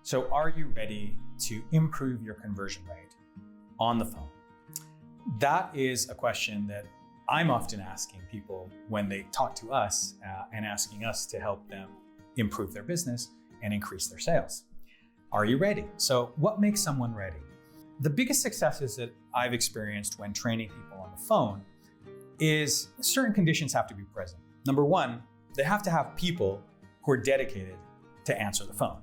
So are you ready to improve your conversion rate on the phone? That is a question that I'm often asking people when they talk to us and asking us to help them improve their business and increase their sales. Are you ready? So what makes someone ready? The biggest successes that I've experienced when training people on the phone is certain conditions have to be present. Number one, they have to have people who are dedicated to answer the phone.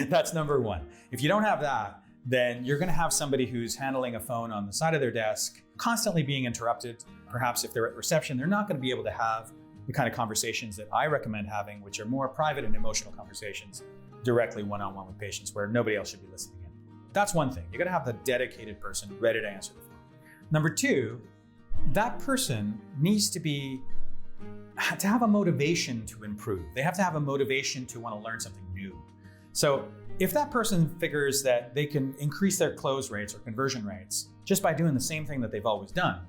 That's number one. If you don't have that, then you're going to have somebody who's handling a phone on the side of their desk, constantly being interrupted. Perhaps if they're at reception, they're not going to be able to have the kind of conversations that I recommend having, which are more private and emotional conversations, directly one-on-one with patients where nobody else should be listening in. That's one thing. You're going to have the dedicated person ready to answer the phone. Number two, that person needs to have a motivation to improve. They have to have a motivation to want to learn something new. So if that person figures that they can increase their close rates or conversion rates just by doing the same thing that they've always done,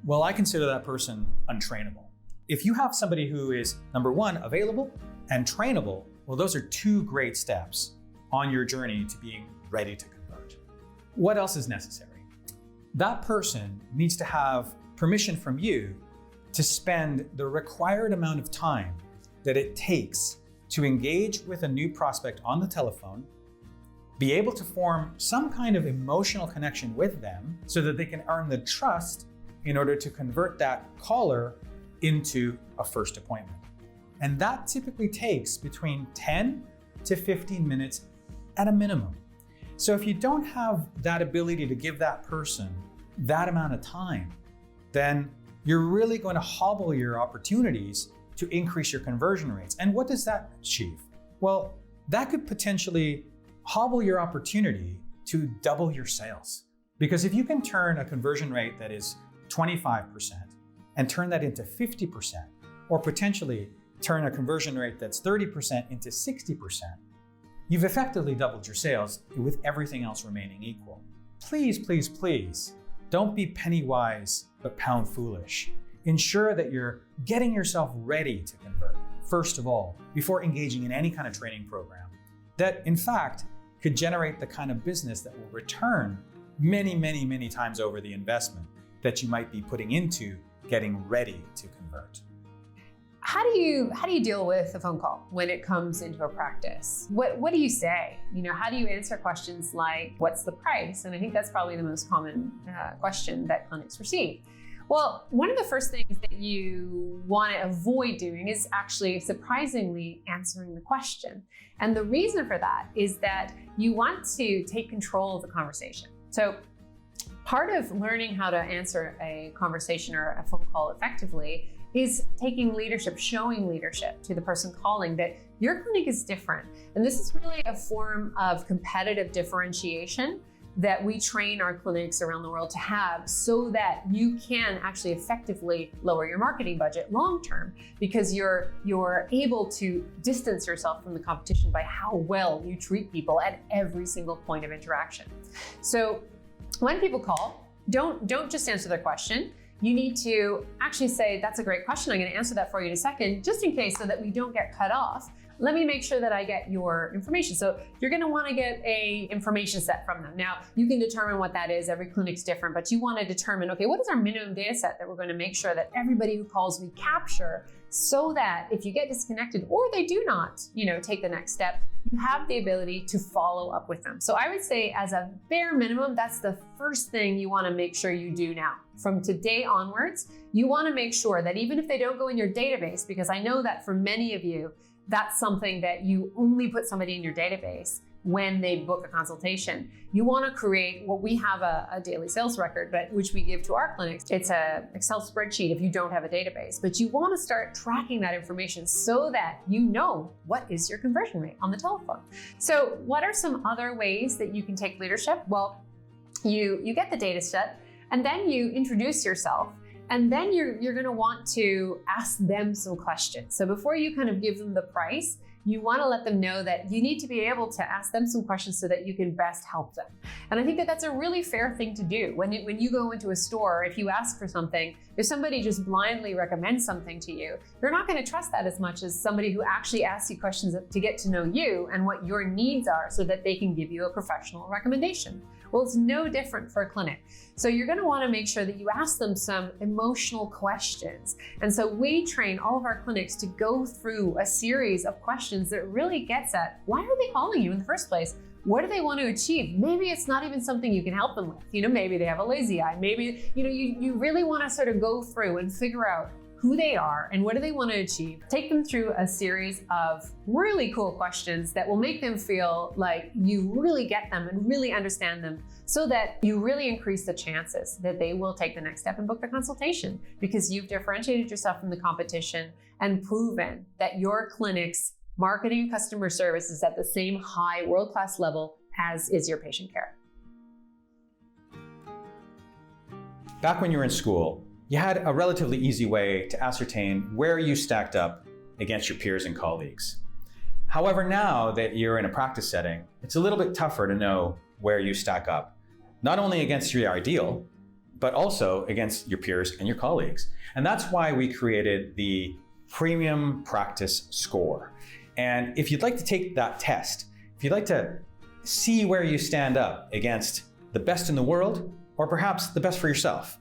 well, I consider that person untrainable. If you have somebody who is, number one, available and trainable, well, those are two great steps on your journey to being ready to convert. What else is necessary? That person needs to have permission from you to spend the required amount of time that it takes to engage with a new prospect on the telephone, be able to form some kind of emotional connection with them so that they can earn the trust in order to convert that caller into a first appointment. And that typically takes between 10 to 15 minutes at a minimum. So if you don't have that ability to give that person that amount of time, then you're really going to hobble your opportunities to increase your conversion rates. And what does that achieve? Well, that could potentially hobble your opportunity to double your sales. Because if you can turn a conversion rate that is 25% and turn that into 50%, or potentially turn a conversion rate that's 30% into 60%, you've effectively doubled your sales with everything else remaining equal. Please, please, please, don't be penny wise but pound foolish. Ensure that you're getting yourself ready to convert, first of all, before engaging in any kind of training program that, in fact, could generate the kind of business that will return many, many, many times over the investment that you might be putting into getting ready to convert. How do you deal with a phone call when it comes into a practice? What do you say? How do you answer questions like, what's the price? And I think that's probably the most common question that clinics receive. Well, one of the first things that you want to avoid doing is actually surprisingly answering the question. And the reason for that is that you want to take control of the conversation. So part of learning how to answer a conversation or a phone call effectively is taking leadership, showing leadership to the person calling that your clinic is different. And this is really a form of competitive differentiation that we train our clinics around the world to have so that you can actually effectively lower your marketing budget long term, because you're able to distance yourself from the competition by how well you treat people at every single point of interaction. So when people call, don't just answer their question. You need to actually say, that's a great question. I'm going to answer that for you in a second, just in case, so that we don't get cut off. Let me make sure that I get your information. So you're going to want to get a information set from them. Now, you can determine what that is. Every clinic's different, but you want to determine, okay, what is our minimum data set that we're going to make sure that everybody who calls we capture, so that if you get disconnected or they do not, take the next step, you have the ability to follow up with them. So I would say, as a bare minimum, that's the first thing you want to make sure you do now. From today onwards, you want to make sure that even if they don't go in your database, because I know that for many of you, that's something that you only put somebody in your database when they book a consultation. You want to create what we have a daily sales record, but which we give to our clinics. It's a Excel spreadsheet if you don't have a database, but you want to start tracking that information so that you know what is your conversion rate on the telephone. So what are some other ways that you can take leadership? Well, you get the data set, and then you introduce yourself. And then you're going to want to ask them some questions. So before you kind of give them the price, you want to let them know that you need to be able to ask them some questions so that you can best help them. And I think that that's a really fair thing to do. When you go into a store, if you ask for something, if somebody just blindly recommends something to you, you're not going to trust that as much as somebody who actually asks you questions to get to know you and what your needs are so that they can give you a professional recommendation. Well, it's no different for a clinic. So you're going to want to make sure that you ask them some emotional questions. And so we train all of our clinics to go through a series of questions that really gets at, why are they calling you in the first place? What do they want to achieve? Maybe it's not even something you can help them with. Maybe they have a lazy eye. Maybe, you really want to sort of go through and figure out who they are and what do they want to achieve. Take them through a series of really cool questions that will make them feel like you really get them and really understand them, so that you really increase the chances that they will take the next step and book the consultation, because you've differentiated yourself from the competition and proven that your clinic's marketing and customer service is at the same high world-class level as is your patient care. Back when you were in school, you had a relatively easy way to ascertain where you stacked up against your peers and colleagues. However, now that you're in a practice setting, it's a little bit tougher to know where you stack up, not only against your ideal, but also against your peers and your colleagues. And that's why we created the Premium Practice Score. And if you'd like to take that test, if you'd like to see where you stand up against the best in the world, or perhaps the best for yourself,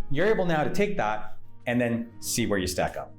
you're able now to take that and then see where you stack up.